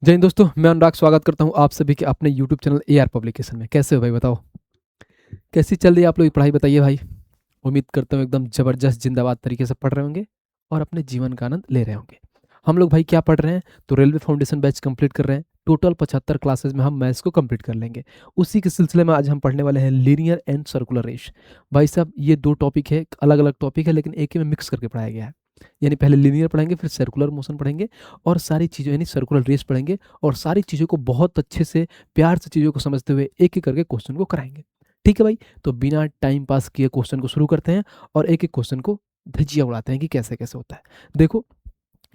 जय हिंद दोस्तों, मैं अनुराग स्वागत करता हूं आप सभी के अपने यूट्यूब चैनल एआर पब्लिकेशन में। कैसे हो भाई, बताओ कैसी चल रही है आप लोग की पढ़ाई? बताइए भाई। उम्मीद करता हूँ एकदम ज़बरदस्त जिंदाबाद तरीके से पढ़ रहे होंगे और अपने जीवन का आनंद ले रहे होंगे। हम लोग भाई क्या पढ़ रहे हैं? तो रेलवे फाउंडेशन बैच कंप्लीट कर रहे हैं। टोटल 75 क्लासेज में हम मैथ्स को कंप्लीट कर लेंगे। उसी के सिलसिले में आज हम पढ़ने वाले हैं लीनियर एंड सर्कुलर रेश। भाई साहब, ये दो टॉपिक है, अलग अलग टॉपिक है, लेकिन एक ही में मिक्स करके पढ़ाया गया है। यानी पहले लीनियर पढ़ेंगे, फिर सर्कुलर मोशन पढ़ेंगे और सारी चीज़ें यानी सर्कुलर रेस पढ़ेंगे और सारी चीज़ों को बहुत अच्छे से प्यार से चीज़ों को समझते हुए एक एक करके क्वेश्चन को कराएंगे। ठीक है भाई, तो बिना टाइम पास किए क्वेश्चन को शुरू करते हैं और एक एक क्वेश्चन को धज्जियाँ उड़ाते हैं कि कैसे कैसे होता है। देखो,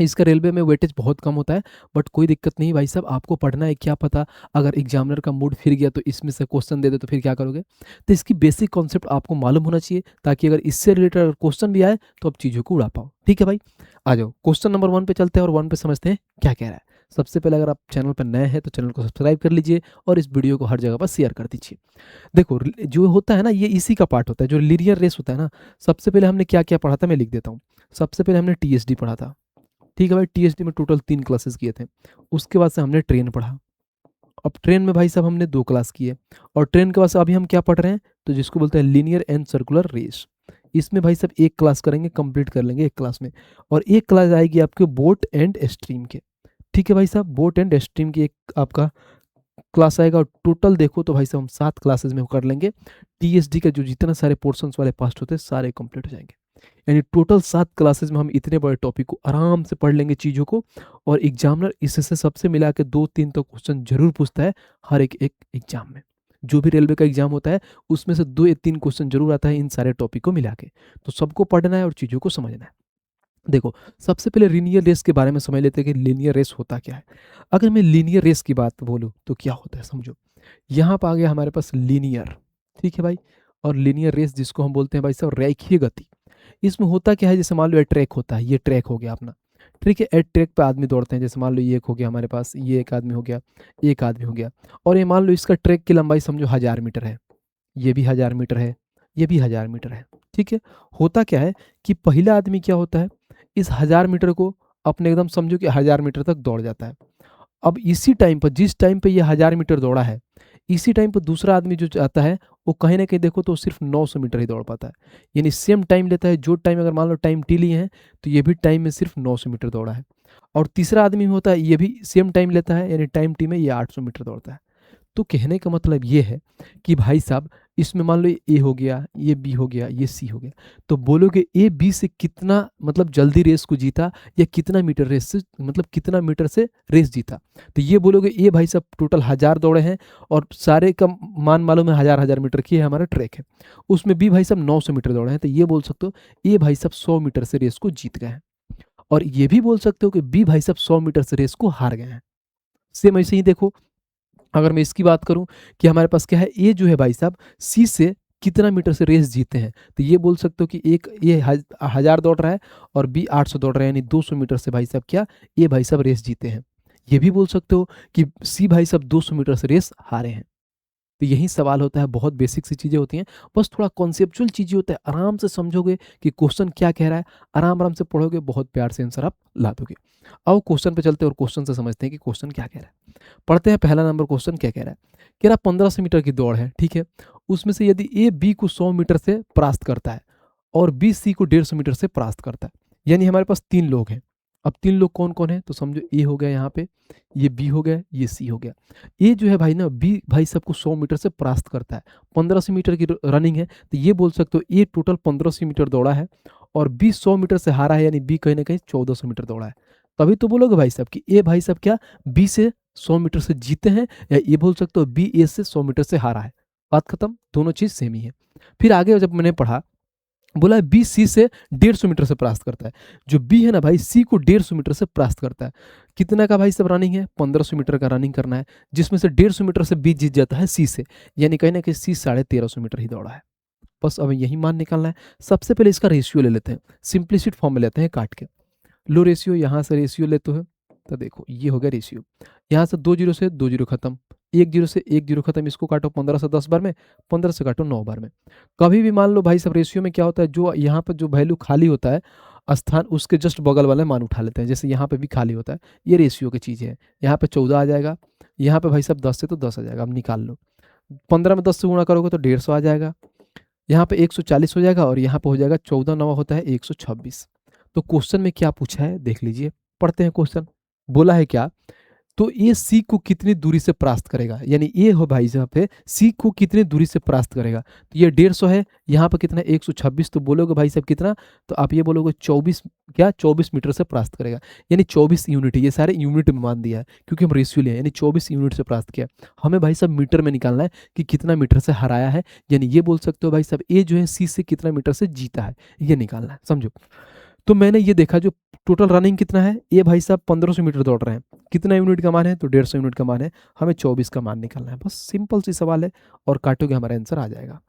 इसका रेलवे में वेटेज बहुत कम होता है, बट कोई दिक्कत नहीं भाई साहब, आपको पढ़ना है। क्या पता अगर एग्जामिनर का मूड फिर गया तो इसमें से क्वेश्चन दे दे तो फिर क्या करोगे? तो इसकी बेसिक कॉन्सेप्ट आपको मालूम होना चाहिए, ताकि अगर इससे रिलेटेड अगर क्वेश्चन भी आए तो आप चीज़ों को उड़ा पाओ। ठीक है भाई, आ जाओ क्वेश्चन नंबर 1 पे चलते हैं और 1 पे समझते हैं क्या कह रहा है। सबसे पहले अगर आप चैनल पर नए हैं तो चैनल को सब्सक्राइब कर लीजिए और इस वीडियो को हर जगह पर शेयर कर दीजिए। देखो, जो होता है ना, ये इसी का पार्ट होता है, जो लीनियर रेस होता है ना। सबसे पहले हमने क्या क्या पढ़ा था, मैं लिख देता हूँ। सबसे पहले हमने टीएसडी पढ़ा था। ठीक है भाई, टीएसडी में टोटल 3 क्लासेस किए थे। उसके बाद से हमने ट्रेन पढ़ा। अब ट्रेन में भाई साहब हमने 2 क्लास किए और ट्रेन के बाद से अभी हम क्या पढ़ रहे हैं, तो जिसको बोलते हैं लीनियर एंड सर्कुलर रेस। इसमें भाई साहब एक क्लास करेंगे, कंप्लीट कर लेंगे एक क्लास में। और एक क्लास आएगी आपके बोट एंड स्ट्रीम के। ठीक है भाई साहब, बोट एंड स्ट्रीम की एक आपका क्लास आएगा और टोटल देखो तो भाई साहब हम 7 क्लासेस में कर लेंगे। टीएसडी का जो जितना सारे पोर्शंस वाले पास्ट होते हैं सारे कंप्लीट हो जाएंगे। यानी टोटल 7 क्लासेस में हम इतने बड़े टॉपिक को आराम से पढ़ लेंगे चीज़ों को। और एग्जामिनर इससे सबसे मिला के 2-3 तो क्वेश्चन जरूर पूछता है हर एक एक एग्जाम में। जो भी रेलवे का एग्जाम होता है उसमें से 2 या 3 क्वेश्चन जरूर आता है इन सारे टॉपिक को मिला के। तो सबको पढ़ना है और चीज़ों को समझना है। देखो, सबसे पहले लीनियर रेस के बारे में समझ लेते हैं कि लीनियर रेस होता क्या है। अगर मैं लीनियर रेस की बात बोलूँ तो क्या होता है समझो। यहाँ पर आ गया हमारे पास लीनियर। ठीक है भाई, और लीनियर रेस जिसको हम बोलते हैं भाई साहब रेखीय गति। इसमें होता क्या है, जैसे मान लो ट्रैक होता है, ये ट्रैक हो गया अपना। ठीक है, ट्रैक पे आदमी दौड़ते हैं, जैसे मान लो ये एक हो गया हमारे पास, ये एक आदमी हो गया, एक आदमी हो गया। और ये मान लो इसका ट्रैक की लंबाई समझो 1000 मीटर है, ये भी 1000 मीटर है, ये भी 1000 मीटर है। ठीक है, होता क्या है कि पहला आदमी क्या होता है, इस 1000 मीटर को अपने एकदम समझो कि 1000 मीटर तक दौड़ जाता है। अब इसी टाइम पर, जिस टाइम पे ये 1000 मीटर दौड़ा है, इसी टाइम पर दूसरा आदमी जो आता है वो कहीं ना कहीं देखो तो सिर्फ 900 मीटर ही दौड़ पाता है। यानी सेम टाइम लेता है। जो टाइम अगर मान लो टाइम टी लिए हैं तो ये भी टाइम में सिर्फ 900 मीटर दौड़ा है। और तीसरा आदमी होता है, ये भी सेम टाइम लेता है, यानी टाइम टी में ये 800 मीटर दौड़ता है। तो कहने का मतलब ये है कि भाई साहब, इसमें मान लो ए हो गया, ये बी हो गया, ये सी हो गया। तो बोलोगे ए बी से कितना मतलब जल्दी रेस को जीता, या कितना मीटर रेस से मतलब कितना मीटर से रेस जीता। तो ये बोलोगे ए भाई साहब टोटल 1000 दौड़े हैं और सारे का मान मालूम है 1000 मीटर की है हमारा ट्रैक है। उसमें बी भाई साहब 900 मीटर दौड़े हैं, तो ये बोल सकते हो ए भाई साहब 100 मीटर से रेस को जीत गए हैं। और ये भी बोल सकते हो कि बी भाई साहब 100 मीटर से रेस को हार गए हैं। सेम ऐसे ही देखो, अगर मैं इसकी बात करूं कि हमारे पास क्या है, ए जो है भाई साहब सी से कितना मीटर से रेस जीते हैं, तो ये बोल सकते हो कि एक ये 1000 दौड़ रहा है और बी 800 दौड़ रहा है, यानी 200 मीटर से भाई साहब क्या ए भाई साहब रेस जीते हैं। ये भी बोल सकते हो कि सी भाई साहब 200 मीटर से रेस हारे हैं। तो यही सवाल होता है, बहुत बेसिक सी चीज़ें होती हैं। बस थोड़ा कॉन्सेप्चुअल चीज़ें होता है, आराम से समझोगे कि क्वेश्चन क्या कह रहा है, आराम आराम से पढ़ोगे, बहुत प्यार से आंसर आप ला दोगे। आओ क्वेश्चन पे चलते हैं और क्वेश्चन से समझते हैं कि क्वेश्चन क्या कह रहा है। पढ़ते हैं पहला नंबर क्वेश्चन क्या कह रहा है। कह रहा 1500 मीटर की दौड़ है, ठीक है। उसमें से यदि ए बी को 100 मीटर से परास्त करता है और बी सी को 150 मीटर से परास्त करता है, यानी हमारे पास 3 लोग हैं। अब 3 लोग कौन कौन है, तो समझो ए हो गया यहाँ पे, ये बी हो गया, ये सी हो गया। ए जो है भाई ना, बी भाई सबको 100 मीटर से परास्त करता है। 1500 मीटर की रनिंग है, तो ये बोल सकते हो ए टोटल 1500 मीटर दौड़ा है और बी 100 मीटर से हारा है, यानी बी कहीं ना कहीं 1400 मीटर दौड़ा है। तभी तो बोलोगे भाई साहब कि ए भाई साहब क्या बी से 100 मीटर से जीते हैं, या ये बोल सकते हो बी ए से 100 मीटर से हारा है। बात खत्म, दोनों चीज सेम ही है। फिर आगे जब मैंने पढ़ा, बोला है बी सी से 150 मीटर से परास्त करता है। जो बी है ना भाई, सी को 150 मीटर से परास्त करता है। कितना का भाई सब रनिंग है, 1500 मीटर का रनिंग करना है, जिसमें से 150 मीटर से बी जीत जाता है सी से, यानी कहीं ना कहीं सी 1350 मीटर ही दौड़ा है। बस अब यही मान निकालना है। सबसे पहले इसका रेशियो ले लेते हैं, सिंप्लिसिट फॉर्म में लेते हैं काट के। लो रेशियो, यहाँ से रेशियो लेते हो तो देखो ये हो गया रेशियो। यहाँ से 2 जीरो से 2 जीरो खत्म, 1 जीरो से 1 जीरो खत्म, इसको काटो 15 से 10 बार में, 15 से काटो 9 बार में। कभी भी मान लो भाई सब रेशियो में क्या होता है, जो यहाँ पर जो वैल्यू खाली होता है, स्थान उसके जस्ट बगल वाले मान उठा लेते हैं, जैसे यहाँ पे भी खाली होता है, ये रेशियो की चीज़ें हैं। यहाँ पे 14 आ जाएगा, यहाँ पे भाई साहब 10 से तो 10 आ जाएगा, अब निकाल लो। 15 में 10 से गुणा करोगे तो 150 आ जाएगा, यहाँ पे 140 हो जाएगा और यहाँ पे हो जाएगा 14 9 होता है 126। तो क्वेश्चन में क्या पूछा है देख लीजिए, पढ़ते हैं क्वेश्चन। बोला है क्या, तो ये सी को कितनी दूरी से परास्त करेगा, यानी ये हो भाई साहब पे सी को कितनी दूरी से परास्त करेगा। तो ये 150 है, यहाँ पर कितना 126, तो बोलोगे भाई साहब कितना, तो आप ये बोलोगे 24, क्या 24 मीटर से परास्त करेगा, यानी 24 यूनिट। ये सारे यूनिट में मान दिया है क्योंकि हम रेशियो लिए, यानी 24 यूनिट से परास्त किया। हमें भाई साहब मीटर में निकालना है कि कितना मीटर से हराया है, यानी ये बोल सकते हो भाई साहब ए जो है सी से कितना मीटर से जीता है, ये निकालना है, समझो। तो मैंने ये देखा जो टोटल रनिंग कितना है, ये भाई साहब 1500 मीटर दौड़ रहे हैं, कितना यूनिट का मान है, तो 150 यूनिट का मान है, हमें 24 का मान निकालना है, बस सिंपल सी सवाल है और काटोगे हमारा आंसर आ जाएगा।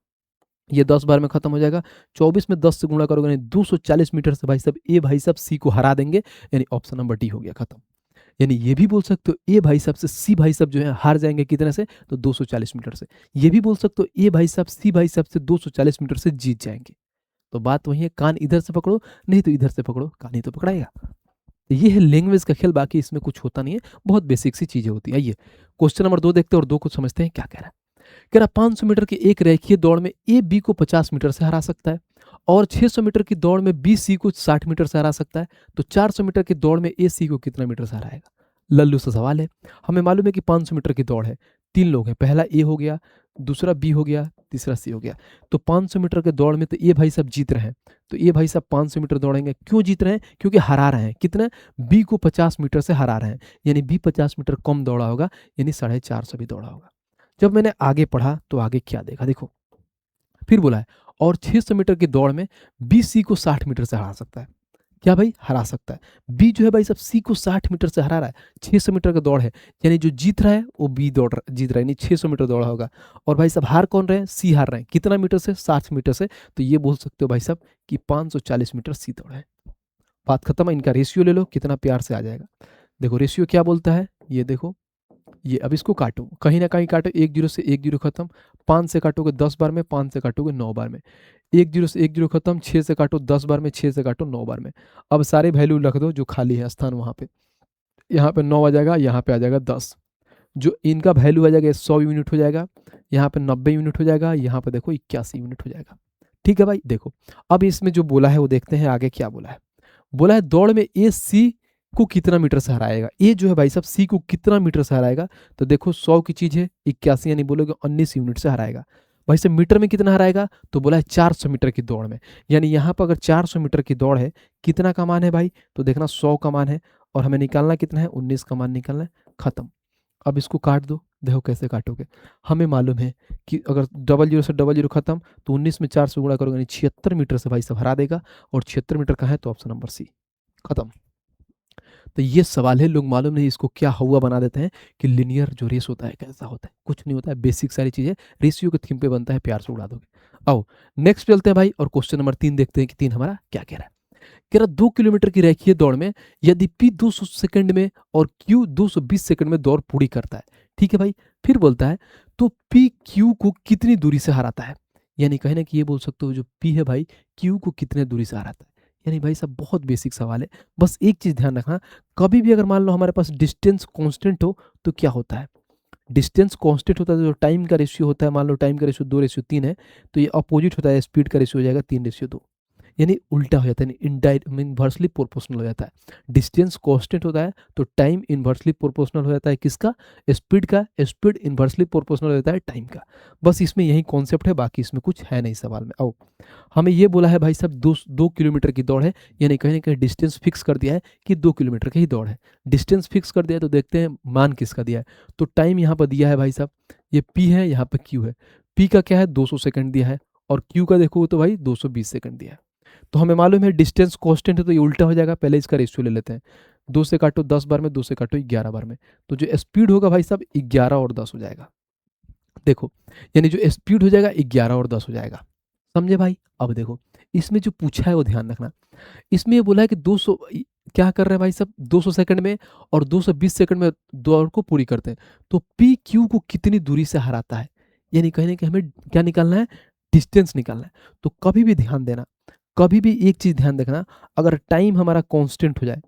ये 10 बार में खत्म हो जाएगा, 24 में 10 से गुणा करोगे, यानी 240 मीटर से भाई साहब ए भाई साहब सी को हरा देंगे, यानी ऑप्शन नंबर डी हो गया खत्म। यानी ये भी बोल सकते हो ए भाई साहब से सी भाई साहब जो है हार जाएंगे कितने से, तो 240 मीटर से। ये भी बोल सकते हो ए भाई साहब सी भाई साहब से 240 मीटर से जीत जाएंगे। तो बात वही है, कान इधर से पकड़ो नहीं तो इधर से पकड़ो, कान ही तो पकड़ाएगा। ये है लैंग्वेज का खेल, बाकी इसमें कुछ होता नहीं है, बहुत बेसिक सी चीजें होती है। आइए क्वेश्चन नंबर 2 देखते हैं और 2 को समझते हैं क्या कह रहा है। कह रहा 500 मीटर की एक रेखीय दौड़ में ए बी को 50 मीटर से हरा सकता है और 600 मीटर की दौड़ में बी सी को 60 मीटर से हरा सकता है, तो 400 मीटर की दौड़ में ए सी को कितना मीटर से हराएगा। लल्लू सा सवाल है। हमें मालूम है कि 500 मीटर की दौड़ है, 3 लोग हैं, पहला ए हो गया, दूसरा बी हो गया, तीसरा सी हो गया। तो 500 मीटर के दौड़ में तो ये भाई साहब जीत रहे हैं, तो ये भाई साहब 500 मीटर दौड़ेंगे। क्यों जीत रहे हैं, क्योंकि हरा रहे हैं, कितना, बी को 50 मीटर से हरा रहे हैं, यानी बी 50 मीटर कम दौड़ा होगा, यानी 450 भी दौड़ा होगा। जब मैंने आगे पढ़ा तो आगे क्या देखा, देखो फिर बोला है और 600 मीटर की दौड़ में बी सी को 60 मीटर से हरा सकता है। क्या भाई, हरा सकता है। बी जो है भाई साहब सी को 60 मीटर से हरा रहा है, 600 मीटर का दौड़ है, यानी जो जीत रहा है वो बी जीत रहा है, यानी 600 मीटर दौड़ा होगा। और भाई साहब हार कौन रहे हैं, सी हार रहे हैं, कितना मीटर से, 60 मीटर से। तो ये बोल सकते हो भाई साहब कि 540 मीटर सी दौड़ा है। बात खत्म है। इनका रेशियो ले लो, कितना प्यार से आ जाएगा। देखो रेशियो क्या बोलता है, ये देखो, ये अब इसको काटो, कहीं ना कहीं काटो, 1 0 से 1 0 खत्म, 5 से काटोगे 10 बार में, 5 से काटोगे 9 बार में, 1 0 से 1 0 खत्म, 6 से काटो 10 बार में, 6 से काटो 9 बार में। अब सारे वैल्यू रख दो जो खाली है स्थान वहाँ पे, यहाँ पे 9 आ जाएगा, यहाँ पे आ जाएगा 10, जो इनका वैल्यू आ जाएगा 100 यूनिट हो जाएगा, यहाँ पे 90 यूनिट हो जाएगा, यहाँ पे देखो 81 यूनिट हो जाएगा। ठीक है भाई, देखो अब इसमें जो बोला है वो देखते हैं आगे क्या बोला है। बोला है दौड़ में ए सी को कितना मीटर से हराएगा, ए जो है भाई साहब सी को कितना मीटर से हराएगा। तो देखो 100 की चीज है, 81 यानी बोलोगे 19 यूनिट से हराएगा। भाई साहब मीटर में कितना हराएगा, तो बोला है 400 मीटर की दौड़ में, यानी यहाँ पर अगर 400 मीटर की दौड़ है, कितना का मान है भाई, तो देखना 100 का मान है और हमें निकालना कितना है, 19 का मान निकालना है, खत्म। अब इसको काट दो, देखो कैसे काटोगे। हमें मालूम है कि अगर 00 से 00 खत्म, तो 19 में 4 से गुणा करोगे, यानी 76 मीटर से भाई साहब हरा देगा, और 76 मीटर का है तो ऑप्शन नंबर सी, खत्म। तो ये सवाल है, लोग मालूम नहीं इसको क्या हुआ बना देते हैं कि लिनियर जो रेस होता है कैसा होता है, कुछ नहीं होता है, बेसिक सारी चीजें रेशियो के थीम पे बनता है, प्यार से उड़ा दोगे। आओ नेक्स्ट चलते हैं भाई और क्वेश्चन नंबर 3 देखते हैं कि 3 हमारा क्या कह रहा है। कह रहा 2 किलोमीटर की रेखीय दौड़ में यदि पी 200 सेकंड में और क्यू 220 सेकंड में दौड़ पूरी करता है, ठीक है भाई, फिर बोलता है तो पी क्यू को कितनी दूरी से हराता है, यानी कहीं ना कि ये बोल सकते हो जो पी है भाई क्यू को कितने दूरी से हराता है। यानी भाई साहब बहुत बेसिक सवाल है, बस एक चीज ध्यान रखना, कभी भी अगर मान लो हमारे पास डिस्टेंस कांस्टेंट हो तो क्या होता है, डिस्टेंस कांस्टेंट होता है, जो टाइम का रेशियो होता है, मान लो टाइम का रेशियो 2:3 है, तो ये अपोजिट होता है, स्पीड का रेशियो हो जाएगा 3:2, यानी उल्टा हो जाता है, इन्वर्सली प्रोपोर्शनल हो जाता है। डिस्टेंस कांस्टेंट होता है तो टाइम इन्वर्सली प्रोपोर्शनल हो जाता है, किसका, स्पीड का, स्पीड इन्वर्सली प्रोपोर्शनल हो जाता है टाइम का। बस इसमें यही कॉन्सेप्ट है, बाकी इसमें कुछ है नहीं सवाल में। आओ हमें ये बोला है भाई साहब 2 किलोमीटर की दौड़ है, यानी कहीं ना कहीं डिस्टेंस फिक्स कर दिया है कि 2 किलोमीटर की ही दौड़ है, डिस्टेंस फिक्स कर दिया है, तो देखते हैं मान किसका दिया है। तो टाइम यहाँ पर दिया है भाई साहब, ये पी है, यहाँ पर क्यू है, पी का क्या है 200 सेकंड दिया है, और क्यू का देखो तो भाई 220 सेकंड दिया है। तो हमें मालूम है डिस्टेंस कांस्टेंट है तो ये उल्टा हो जाएगा, पहले इसका रेशियो ले लेते हैं, 2 से काटो 10 बार में, 2 से काटो 11 बार में, तो जो स्पीड होगा भाई साहब 11 और 10 हो जाएगा। देखो यानी जो स्पीड हो जाएगा 11 और 10 हो जाएगा, समझे भाई। अब देखो इसमें जो पूछा है वो ध्यान रखना, इसमें ये बोला है कि 200 क्या कर रहे हैं भाई साहब 200 सेकंड में और 220 सेकंड में दौड़ को पूरी करते हैं, तो पी क्यू को कितनी दूरी से हराता है, यानी कहीं ना कहीं हमें क्या निकालना है, डिस्टेंस निकालना है। तो कभी भी ध्यान देना, कभी भी एक चीज़ ध्यान रखना, अगर टाइम हमारा कांस्टेंट हो जाए,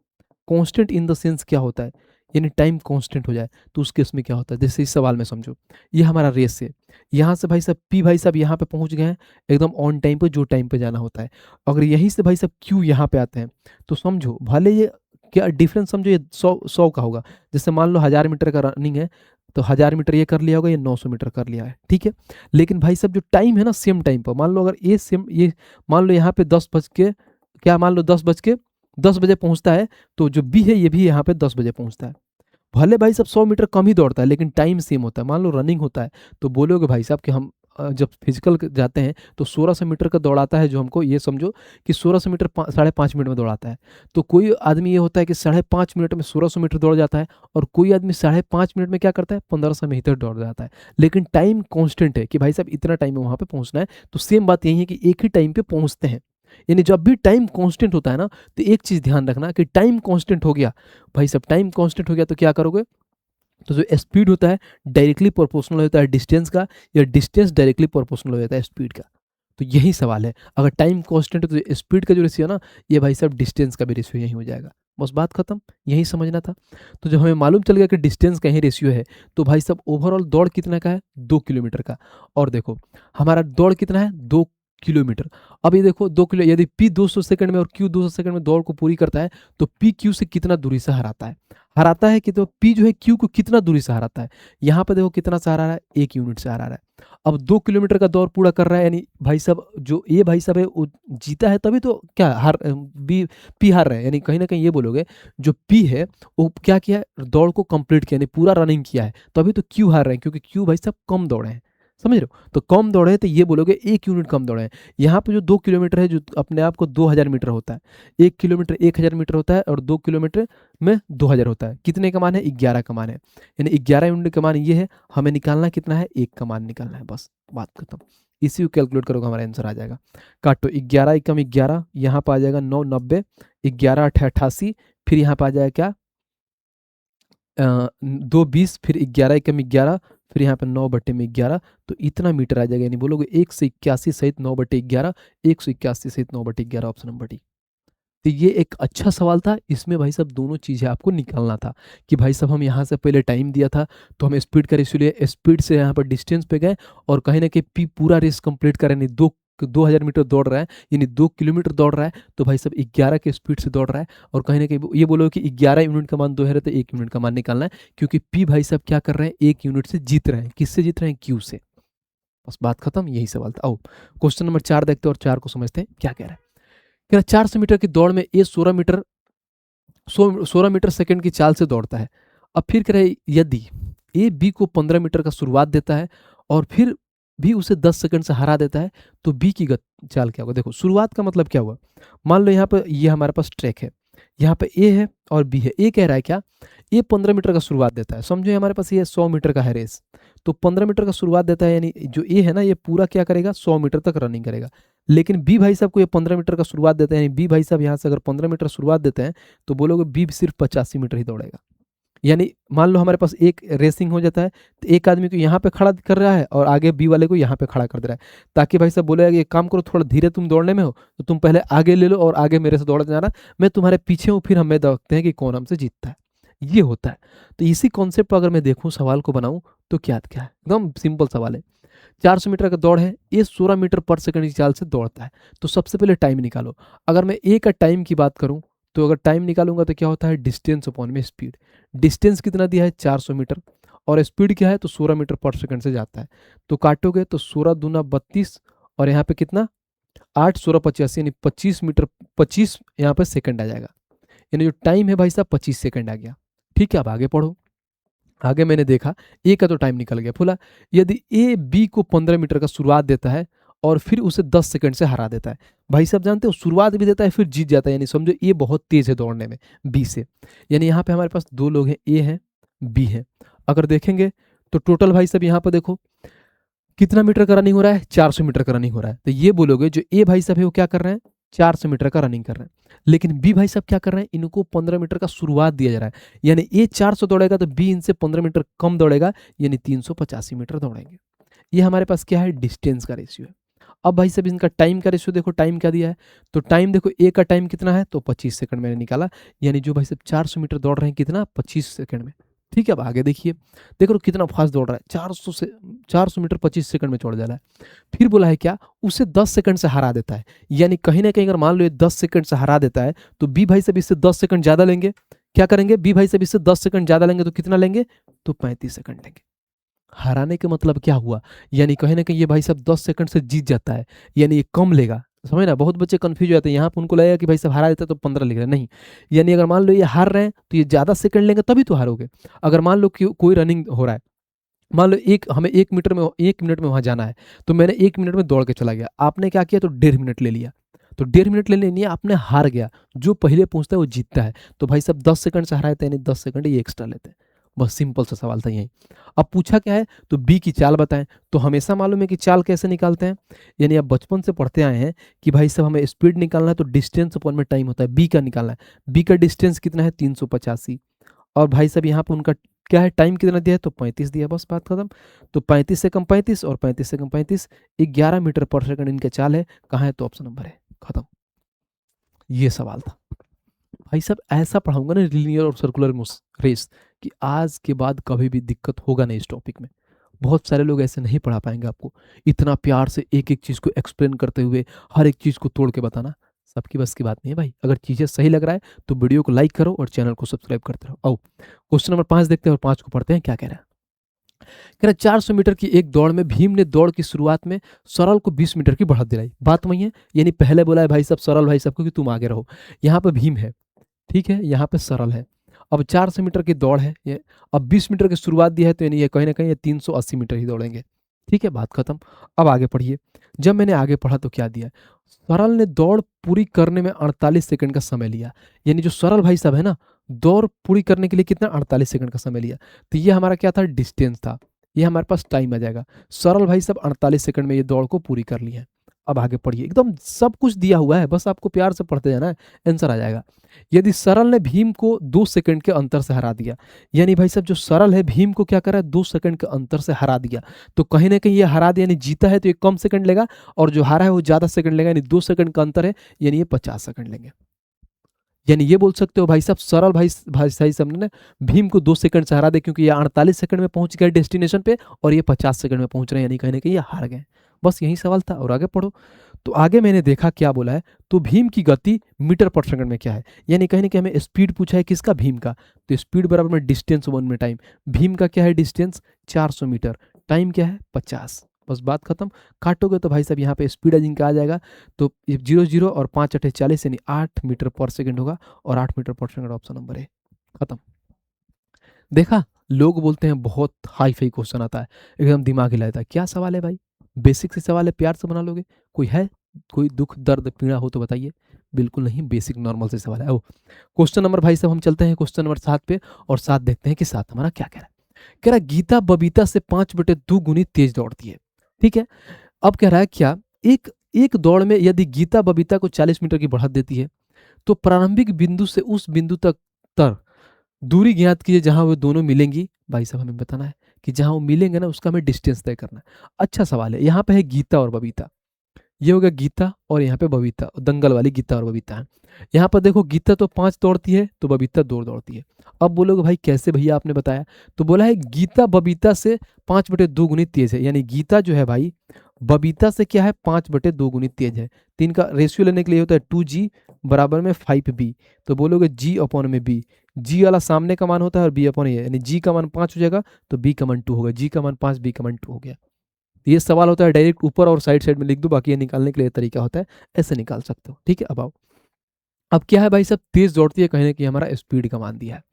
कांस्टेंट इन द सेंस क्या होता है, यानी टाइम कांस्टेंट हो जाए, तो उस केस में क्या होता है, जैसे इस सवाल में समझो, ये हमारा रेस है, यहाँ से भाई साहब पी भाई साहब यहाँ पे पहुँच गए हैं एकदम ऑन टाइम पे, जो टाइम पे जाना होता है। अगर यहीं से भाई साहब क्यू यहाँ पे आते हैं, तो समझो भले ये क्या डिफरेंस, समझो ये 100 का होगा। जैसे मान लो 1000 मीटर का रनिंग है, तो 1000 मीटर ये कर लिया होगा, ये 900 मीटर कर लिया है, ठीक है। लेकिन भाई साहब जो टाइम है ना, सेम टाइम पर, मान लो अगर ये सेम, ये मान लो यहाँ पे 10 बज के, क्या मान लो 10 बजे पहुंचता है, तो जो बी है ये भी यहाँ पे 10 बजे पहुंचता है। भले भाई साहब 100 मीटर कम ही दौड़ता है, लेकिन टाइम सेम होता है। मान लो रनिंग होता है, तो बोलोगे भाई साहब कि हम जब फिजिकल जाते हैं तो 1600 मीटर का दौड़ाता है, जो हमको ये समझो कि 1600 मीटर 5.5 मिनट में दौड़ाता है। तो कोई आदमी ये होता है कि 5.5 मिनट में 1600 मीटर दौड़ जाता है, और कोई आदमी 5.5 मिनट में क्या करता है, 1500 मीटर दौड़ जाता है। लेकिन टाइम कांस्टेंट है कि भाई साहब इतना टाइम में वहाँ पे पहुँचना है। तो सेम बात यही है कि एक ही टाइम पे पहुँचते हैं। यानी जब भी टाइम कांस्टेंट होता है ना, तो एक चीज़ ध्यान रखना कि टाइम कांस्टेंट हो गया, भाई साहब टाइम कांस्टेंट हो गया तो क्या करोगे, तो जो स्पीड होता है डायरेक्टली प्रोपोर्शनल होता है डिस्टेंस का, या डिस्टेंस डायरेक्टली प्रोपोर्शनल हो जाता है स्पीड का। तो यही सवाल है, अगर टाइम कांस्टेंट है तो स्पीड का जो रेशियो है ना, ये भाई साहब डिस्टेंस का भी रेशियो यही हो जाएगा। बस बात खत्म, यही समझना था। तो जब हमें मालूम चल गया कि डिस्टेंस का ही रेशियो है, तो भाई साहब ओवरऑल दौड़ कितना का है, 2 किलोमीटर का। और देखो हमारा दौड़ कितना है, 2 किलोमीटर। अब ये देखो 2 किलो, यदि पी 200 सेकंड में और क्यू 200 सेकंड में दौड़ को पूरी करता है, तो पी क्यू से कितना दूरी से हराता है कि, तो पी जो है क्यू को कितना दूरी से हराता है। यहाँ पे देखो कितना से हरा रहा है, 1 यूनिट से हरा रहा है। अब 2 किलोमीटर का दौड़ पूरा कर रहा है, यानी भाई साहब जो ये भाई साहब है वो जीता है, तभी तो क्या हार बी पी हार रहा है। यानी कहीं ना कहीं ये बोलोगे जो पी है वो क्या किया है, दौड़ को कंप्लीट किया, यानी पूरा रनिंग किया है, तभी तो क्यू हार रहे हैं, क्योंकि क्यू भाई साहब कम दौड़े हैं। समझ रहे हो, तो कम दौड़े हैं तो ये बोलोगे 1 यूनिट कम दौड़े हैं। यहाँ पे जो 2 किलोमीटर है, जो अपने आप को 2000 मीटर होता है, 1 किलोमीटर 1000 मीटर होता है, और 2 किलोमीटर में 2000 होता है। कितने का मान है, 11 का मान है, यानी 11 यूनिट का मान ये है। हमें निकालना कितना है, 1 का मान निकालना है, बस बात खत्म। इसी को कैलकुलेट करोगे हमारा आंसर आ जाएगा। काटो, 11 एकम 11, यहाँ पर आ जाएगा 990, 11 88, फिर यहाँ पर आ जाएगा क्या, 2 20, फिर 11 एकम 11, फिर यहाँ पे 9/11, तो इतना मीटर आ जाएगा। यानी बोलोगे 181 सहित 9/11, 181 सहित 9/11, ऑप्शन नंबर डी। तो ये एक अच्छा सवाल था, इसमें भाई साहब दोनों चीज़ें आपको निकालना था कि भाई साहब हम यहाँ से पहले टाइम दिया था, तो हम स्पीड का रेशियो लिए, स्पीड से यहाँ पर डिस्टेंस पे गए, और कहीं ना कहीं पी पूरा रेस कंप्लीट करें, नहीं 2000 मीटर दौड़ रहा है, यानी 2 किलोमीटर दौड़ रहा है, तो भाई साहब 11 के स्पीड से दौड़ रहा है। और कहीं ना कहीं ये बोलो कि 11 यूनिट का मान 2 है, तो 1 यूनिट का मान निकालना है, क्योंकि पी भाई साहब क्या कर रहे हैं, 1 यूनिट से जीत रहे हैं। किससे जीत रहे हैं, क्यू से। बस बात खत्म, यही सवाल था। आओ क्वेश्चन नंबर 4 देखते हैं, और 4 को समझते हैं क्या कह रहा है। कह रहा है 400 मीटर की दौड़ में ए 16 मीटर सेकंड की चाल से दौड़ता है। अब फिर कह रहे यदि ए बी को 15 मीटर का शुरुआत देता है, और फिर भी उसे 10 सेकंड से हरा देता है, तो बी की चाल क्या होगा। देखो शुरुआत का मतलब क्या हुआ, मान लो यहाँ पर ये हमारे पास ट्रैक है, यहाँ पे ए है और बी है। ए कह रहा है क्या, ए 15 मीटर का शुरुआत देता है, समझो हमारे पास ये 100 मीटर का है रेस, तो 15 मीटर का शुरुआत देता है, यानी जो ए है ना ये पूरा क्या करेगा, 100 मीटर तक रनिंग करेगा। लेकिन बी भाई साहब को ये 15 मीटर का शुरुआत देते हैं, यानी बी भाई साहब यहाँ से अगर 15 मीटर शुरुआत देते हैं, तो बोलोगे बी सिर्फ 85 मीटर ही दौड़ेगा। यानी मान लो हमारे पास एक रेसिंग हो जाता है, तो एक आदमी को यहाँ पे खड़ा कर रहा है, और आगे बी वाले को यहाँ पे खड़ा कर दे रहा है, ताकि भाई साहब बोलेगा कि एक काम करो, थोड़ा धीरे तुम दौड़ने में हो, तो तुम पहले आगे ले लो और आगे मेरे से दौड़ जाना, मैं तुम्हारे पीछे हूँ, फिर हमें देखते हैं कि कौन हमसे जीतता है। ये होता है। तो इसी कॉन्सेप्ट पर अगर मैं देखूँ, सवाल को बनाऊँ, तो क्या क्या है, एकदम सिंपल सवाल है। 400 मीटर का दौड़ है, ये 16 मीटर पर सेकंड की चाल से दौड़ता है, तो सबसे पहले टाइम निकालो। अगर मैं ए का टाइम की बात करूं, तो अगर टाइम निकालूंगा तो क्या होता है, डिस्टेंस अपॉन में स्पीड। डिस्टेंस कितना दिया है, 400 मीटर, और स्पीड क्या है, तो 16 मीटर पर सेकंड से जाता है। तो काटोगे तो 16 दूना 32, और यहाँ पे कितना 8 16 85, यानी 25 मीटर, 25 यहाँ पे सेकंड आ जाएगा। यानी जो टाइम है भाई साहब 25 सेकंड आ गया। ठीक है, अब आगे पढ़ो। आगे मैंने देखा ए का तो टाइम निकल गया फुला। यदि ए बी को 15 मीटर का शुरुआत देता है, और फिर उसे 10 सेकंड से हरा देता है, भाई साहब जानते हो शुरुआत भी देता है फिर जीत जाता है, यानी समझो ए बहुत तेज है दौड़ने में बी से। यानी यहाँ पे हमारे पास दो लोग हैं, ए है बी है। अगर देखेंगे तो टोटल भाई साहब यहाँ पर देखो कितना मीटर का रनिंग हो रहा है, 400 मीटर का रनिंग हो रहा है। तो ये बोलोगे जो ए भाई साहब है वो क्या कर रहे हैं, 400 मीटर का रनिंग कर रहे हैं। लेकिन बी भाई साहब क्या कर रहे हैं, इनको 15 मीटर का शुरुआत दिया जा रहा है, यानी ए 400 दौड़ेगा तो बी इनसे 15 मीटर कम दौड़ेगा, यानी 385 मीटर दौड़ेंगे। ये हमारे पास क्या है, डिस्टेंस का रेशियो है। अब भाई साहब इनका टाइम का रेशियो देखो, टाइम क्या दिया है, तो टाइम देखो ए का टाइम कितना है, तो 25 सेकंड मैंने निकाला, यानी जो भाई साहब 400 मीटर दौड़ रहे हैं कितना, 25 सेकंड में। ठीक है, अब आगे देखिए, देखो कितना फास्ट दौड़ रहा है, 400 मीटर 25 सेकंड में छोड़ जा रहा है। फिर बोला है क्या, उसे 10 सेकंड से हरा देता है, यानी कहीं ना कहीं अगर मान लो ये 10 सेकंड से हरा देता है, तो बी भाई साहब इससे 10 सेकंड ज़्यादा लेंगे। क्या करेंगे, बी भाई साहब इससे 10 सेकंड ज़्यादा लेंगे, तो कितना लेंगे, तो 35 सेकंड लेंगे। हराने का मतलब क्या हुआ, यानी कहीं ना कहीं ये भाई साहब 10 सेकंड से जीत जाता है, यानी ये कम लेगा। समझ ना, बहुत बच्चे कंफ्यूज हो जाते हैं, यहाँ पे उनको लगेगा कि भाई साहब हरा देता है तो 15 लिख रहे हैं, नहीं। यानी अगर मान लो ये हार रहे हैं तो ये ज़्यादा सेकंड लेंगे तभी तो हारोगे। अगर मान लो कि कोई रनिंग हो रहा है, मान लो हमें 1 मिनट में वहाँ जाना है, तो मैंने 1 मिनट में दौड़ के चला गया, आपने क्या किया, तो 1.5 मिनट ले लिया, तो 1.5 मिनट ले लेनी है आपने, हार गया। जो पहले पहुंचता है वो जीतता है, तो भाई साहब 10 सेकंड से हराए थे, यानी 10 सेकंड ये एक्स्ट्रा लेते हैं। बस सिंपल सा सवाल था यही। अब पूछा क्या है, तो बी की चाल बताएं, तो हमेशा मालूम है कि चाल कैसे निकालते हैं, यानी आप बचपन से पढ़ते आए हैं कि भाई साहब हमें स्पीड निकालना है तो डिस्टेंस अपॉन में टाइम होता है, बी का निकालना है, बी का डिस्टेंस कितना है, 385, और भाई साहब यहाँ पे उनका क्या है, टाइम कितना दिया है, तो 35 दिया, बस बात खत्म। तो 35 से कम 35 और 35 से कम 35, 11 मीटर पर सेकंड इनके चाल है, कहाँ है, तो ऑप्शन नंबर है, खत्म। ये सवाल था भाई साहब, ऐसा पढ़ाऊंगा ना लीनियर और सर्कुलर रेस, कि आज के बाद कभी भी दिक्कत होगा नहीं इस टॉपिक में। बहुत सारे लोग ऐसे नहीं पढ़ा पाएंगे आपको, इतना प्यार से एक एक चीज़ को एक्सप्लेन करते हुए हर एक चीज़ को तोड़ के बताना सबकी बस की बात नहीं है भाई। अगर चीज़ें सही लग रहा है तो वीडियो को लाइक करो और चैनल को सब्सक्राइब करते रहो। आओ क्वेश्चन नंबर 5 देखते हैं और 5 को पढ़ते हैं, क्या कह रहा है। कह रहा 400 मीटर की एक दौड़ में भीम ने दौड़ की शुरुआत में सरल को 20 मीटर की बढ़त दिलाई। बात वही है, यानी पहले बोला है भाई साहब सरल भाई साहब को कि तुम आगे रहो, यहाँ पे भीम है, ठीक है, यहाँ पे सरल है। अब 400 मीटर की दौड़ है ये, अब 20 मीटर की शुरुआत दी है, तो यानी ये कहीं ना कहीं ये 380 मीटर ही दौड़ेंगे। ठीक है, बात खत्म। अब आगे पढ़िए, जब मैंने आगे पढ़ा तो क्या दिया, सरल ने दौड़ पूरी करने में 48 सेकंड का समय लिया, यानी जो सरल भाई साहब है ना, दौड़ पूरी करने के लिए कितना, 48 सेकंड का समय लिया, तो ये हमारा क्या था, डिस्टेंस था, ये हमारे पास टाइम आ जाएगा। सरल भाई साहब 48 सेकंड में ये दौड़ को पूरी कर ली है। अब आगे पढ़िए, एकदम सब कुछ दिया हुआ है, बस आपको प्यार से पढ़ते जाना है, आंसर आ जाएगा। यदि सरल ने भीम को 2 सेकंड के अंतर से हरा दिया, यानी भाई साहब जो सरल है भीम को क्या करा है, 2 सेकंड के अंतर से हरा दिया, तो कहीं ना कहीं ये हरा दिया, यानी जीता है तो ये कम सेकंड लेगा, और जो हारा है वो ज्यादा सेकंड लेगा, यानी 2 सेकंड का अंतर है, यानी ये 50 सेकंड लेंगे। यानी ये बोल सकते हो भाई साहब सरल भाई सही साहब ने भीम को 2 सेकंड से हरा दे, क्योंकि ये 48 सेकंड में पहुंच गए डेस्टिनेशन पे, और ये 50 सेकंड में पहुंच रहे हैं, यानी कहीं ना कहीं ये हार गए। बस यही सवाल था, और आगे पढ़ो। तो आगे मैंने देखा क्या बोला है, तो भीम की गति मीटर पर सेकंड में क्या है, यानी कहीं ना कहीं हमें स्पीड पूछा है किसका, भीम का, तो स्पीड बराबर में डिस्टेंस 1 में टाइम, भीम का क्या है डिस्टेंस 400 मीटर, टाइम क्या है 50, बस बात खत्म। काटोगे तो भाई साहब यहाँ पे स्पीड जिनका आ जाएगा, तो 0 और 5 अठे 40, यानी 8 मीटर पर सेकंड होगा, और 8 मीटर पर सेकंड ऑप्शन नंबर है, खत्म। देखा, लोग बोलते हैं बहुत हाई फाई क्वेश्चन आता है, एकदम दिमाग हिलाता है, क्या सवाल है भाई, बेसिक से सवाल है, प्यार से बना लोगे, कोई है, कोई दुख दर्द पीड़ा हो तो बताइए, बिल्कुल नहीं, बेसिक नॉर्मल से सवाल है। ओ क्वेश्चन नंबर भाई साहब हम चलते हैं क्वेश्चन नंबर 7 पे, और 7 देखते हैं कि 7 हमारा क्या कह रहा है। कह रहा है गीता बबीता से 5/2 गुनी तेज दौड़ती है, ठीक है। अब कह रहा है क्या, एक एक दौड़ में यदि गीता बबीता को 40 मीटर की बढ़त देती है, तो प्रारंभिक बिंदु से उस बिंदु तक दूरी ज्ञात कीजिए जहां वो दोनों मिलेंगी। भाई साहब हमें बताना है कि जहां वो मिलेंगे ना उसका हमें डिस्टेंस तय करना है। अच्छा सवाल है, यहाँ पे है गीता और बबीता, ये हो गया गीता, और यहाँ पे बबीता, दंगल वाली गीता और बबीता है। यहाँ पर देखो गीता तो 5 दौड़ती है, तो बबीता 2 दौड़ती है। अब बोलोगे भाई कैसे भैया आपने बताया, तो बोला है गीता बबीता से 5/2 गुनी तेज है, यानी गीता जो है भाई बबीता से क्या है 5/2 गुनी तेज है। तो इनका रेशियो लेने के लिए होता है 2G बराबर में 5B, तो बोलोगे G अपॉन में B, G वाला सामने का मान होता है और B अपॉन ये, यानी G का मान 5 हो जाएगा तो B का मान 2 होगा, G का मान 5 B का मान 2 हो गया। ये सवाल होता है डायरेक्ट ऊपर और साइड साइड में लिख दो, बाकी ये निकालने के लिए तरीका होता है, ऐसे निकाल सकते हो, ठीक है। अब आओ, अब क्या है भाई सब तेज दौड़ती है, कहीं ना कहीं हमारा स्पीड का मान दिया है।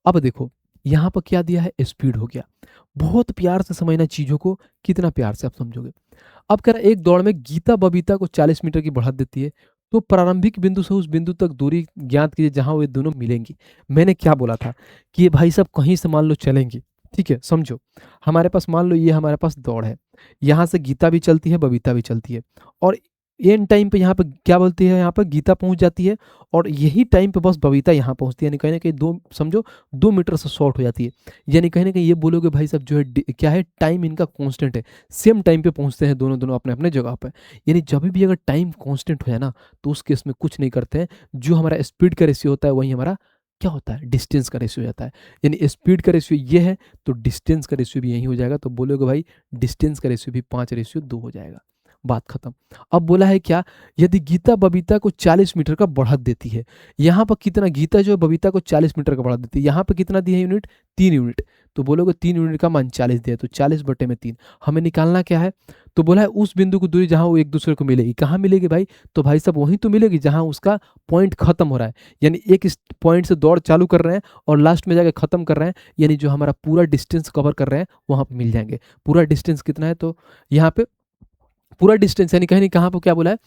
अब देखो यहाँ पर क्या दिया है, स्पीड हो गया। बहुत प्यार से समझना चीजों को, कितना प्यार से आप समझोगे। अब कह रहा है एक दौड़ में गीता बबीता को 40 मीटर की बढ़त देती है, तो प्रारंभिक बिंदु से उस बिंदु तक दूरी ज्ञात कीजिए जहां वे दोनों मिलेंगी। मैंने क्या बोला था कि ये भाई साहब कहीं से मान लो चलेंगी, ठीक है, समझो हमारे पास मान लो ये हमारे पास दौड़ है, यहाँ से गीता भी चलती है बबीता भी चलती है, और एन टाइम पे यहाँ पे क्या बोलती है, यहाँ पर गीता पहुँच जाती है और यही टाइम पे बस बबीता यहाँ पहुँचती है, यानी कहीं ना कहीं 2 मीटर से शॉर्ट हो जाती है। यानी कहीं ना कहीं ये बोलोगे भाई साहब जो है क्या है, टाइम इनका कांस्टेंट है, सेम टाइम पे पहुँचते हैं दोनों दोनों अपने अपने जगह पे। यानी जब भी अगर टाइम कांस्टेंट हो जाए ना, तो उस केस में कुछ नहीं करते हैं, जो हमारा स्पीड का रेशियो होता है वही हमारा क्या होता है, डिस्टेंस का रेशियो हो जाता है। यानी स्पीड का रेशियो ये है तो डिस्टेंस का रेशियो भी यही हो जाएगा। तो बोलोगे भाई डिस्टेंस का रेशियो भी 5:2 हो जाएगा, बात खत्म। अब बोला है क्या, यदि गीता बबीता को 40 मीटर का बढ़त देती है। यहाँ पर कितना, गीता जो है बबीता को 40 मीटर का बढ़त देती है, यहाँ पर कितना दिया है यूनिट, 3 यूनिट। तो बोलोगे 3 यूनिट का मान 40 दिया, तो 40/3 हमें निकालना क्या है। तो बोला है उस बिंदु की दूरी जहां वो एक दूसरे को मिलेगी, कहाँ मिलेगी भाई, तो भाई साहब वहीं तो मिलेगी जहां उसका पॉइंट खत्म हो रहा है। यानी एक इस पॉइंट से दौड़ चालू कर रहे हैं और लास्ट में जाके खत्म कर रहे हैं, यानी जो हमारा पूरा डिस्टेंस कवर कर रहे हैं वहां पर मिल जाएंगे। पूरा डिस्टेंस कितना है, तो यहाँ पे पूरा डिस्टेंस यानी कहीं नहीं, कहाँ पर क्या बोला है,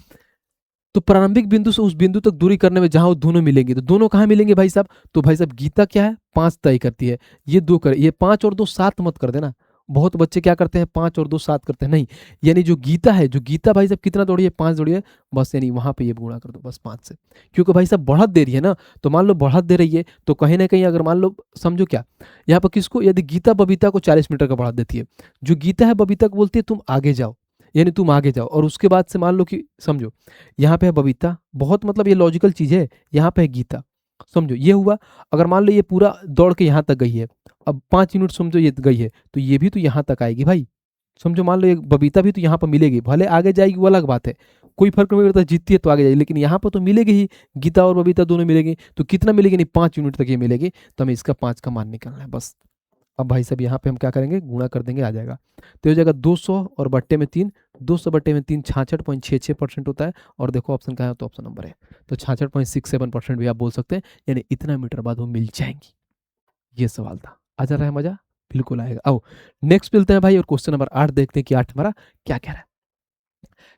तो प्रारंभिक बिंदु से उस बिंदु तक दूरी करने में जहां वो दोनों मिलेंगे, तो दोनों कहाँ मिलेंगे भाई साहब, तो भाई साहब गीता क्या है 5 तय करती है, ये 2 करे, ये 5 और 2 7 मत कर देना। बहुत बच्चे क्या करते हैं 5 और 2 7 करते हैं, नहीं। यानी जो गीता है, जो गीता भाई साहब कितना दौड़ी है, 5 दौड़ी है बस, यानी वहां पे ये गुणा कर दो बस 5 से। क्योंकि भाई साहब बढ़त दे रही है ना, तो मान लो बढ़त दे रही है तो कहीं ना कहीं अगर मान लो समझो क्या, यहाँ पर किसको, यदि गीता बबीता को 40 मीटर का बढ़त देती है, जो गीता है बबीता को बोलती है तुम आगे जाओ, यानी तुम आगे जाओ, और उसके बाद से मान लो कि समझो यहाँ पे है बबीता, बहुत मतलब ये लॉजिकल चीज है, यहाँ पे है गीता, समझो ये हुआ। अगर मान लो ये पूरा दौड़ के यहाँ तक गई है, अब 5 यूनिट समझो ये गई है, तो ये भी तो यहाँ तक आएगी भाई। समझो मान लो ये बबीता भी तो यहाँ पर मिलेगी, भले आगे जाएगी वो अलग बात है, कोई फर्क नहीं पड़ता, जीतती है तो आगे जाएगी, लेकिन यहाँ पर तो मिलेगी ही, गीता और बबीता दोनों मिलेगी, तो कितना मिलेगी, नहीं 5 यूनिट तक ये मिलेगी। तो हमें इसका 5 का मान निकालना है बस। अब भाई साहब यहाँ पे हम क्या करेंगे, गुणा कर देंगे, आ जाएगा। तो हो जाएगा 200 और बट्टे में 3, 200/3 66.66% होता है। और देखो ऑप्शन क्या है, तो ऑप्शन नंबर है, तो 66.67% भी आप बोल सकते हैं, यानी इतना मीटर बाद वो मिल जाएंगी। ये सवाल था, आ जा रहा है मजा, बिल्कुल आएगा। आओ नेक्स्ट मिलते हैं भाई, और क्वेश्चन नंबर 8 देखते हैं कि 8 हमारा क्या कह रहा है।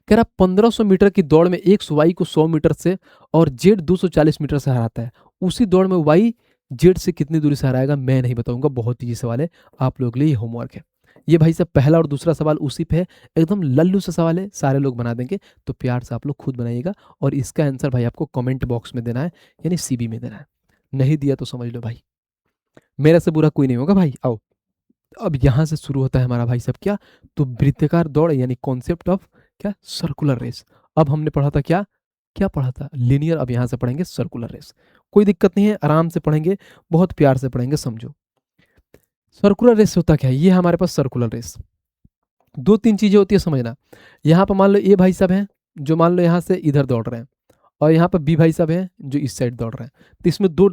कह रहा 1500 मीटर की दौड़ में एक वाई को 100 मीटर से और जेड 240 मीटर से हराता है, उसी दौड़ में वाई जेड से कितनी दूरी से हराएगा, मैं नहीं बताऊंगा, बहुत ही सवाल है, आप लोगों के लिए होमवर्क है ये भाई साहब। पहला और दूसरा सवाल उसी पे है, एकदम लल्लू सा सवाल है, सारे लोग बना देंगे, तो प्यार से आप लोग खुद बनाइएगा, और इसका आंसर भाई आपको कमेंट बॉक्स में देना है, यानी सीबी में देना है। नहीं दिया तो समझ लो भाई मेरे से बुरा कोई नहीं होगा भाई। आओ अब यहां से शुरू होता है हमारा भाई साहब क्या, तो वृत्ताकार दौड़, यानी कॉन्सेप्ट ऑफ क्या, सर्कुलर रेस। अब हमने पढ़ा था क्या, क्या पढ़ा था, लीनियर, अब यहां से पढ़ेंगे सर्कुलर रेस। कोई दिक्कत नहीं है, आराम से पढ़ेंगे, बहुत प्यार से पढ़ेंगे, समझो। सर्कुलर रेस होता क्या है, ये हमारे पास सर्कुलर रेस 2-3 चीजें होती है समझना। यहाँ पर मान लो ए भाई साहब हैं, जो मान लो यहाँ से इधर दौड़ रहे हैं, और यहाँ पर बी भाई साहब हैं जो इस साइड दौड़ रहे हैं। तो इसमें 2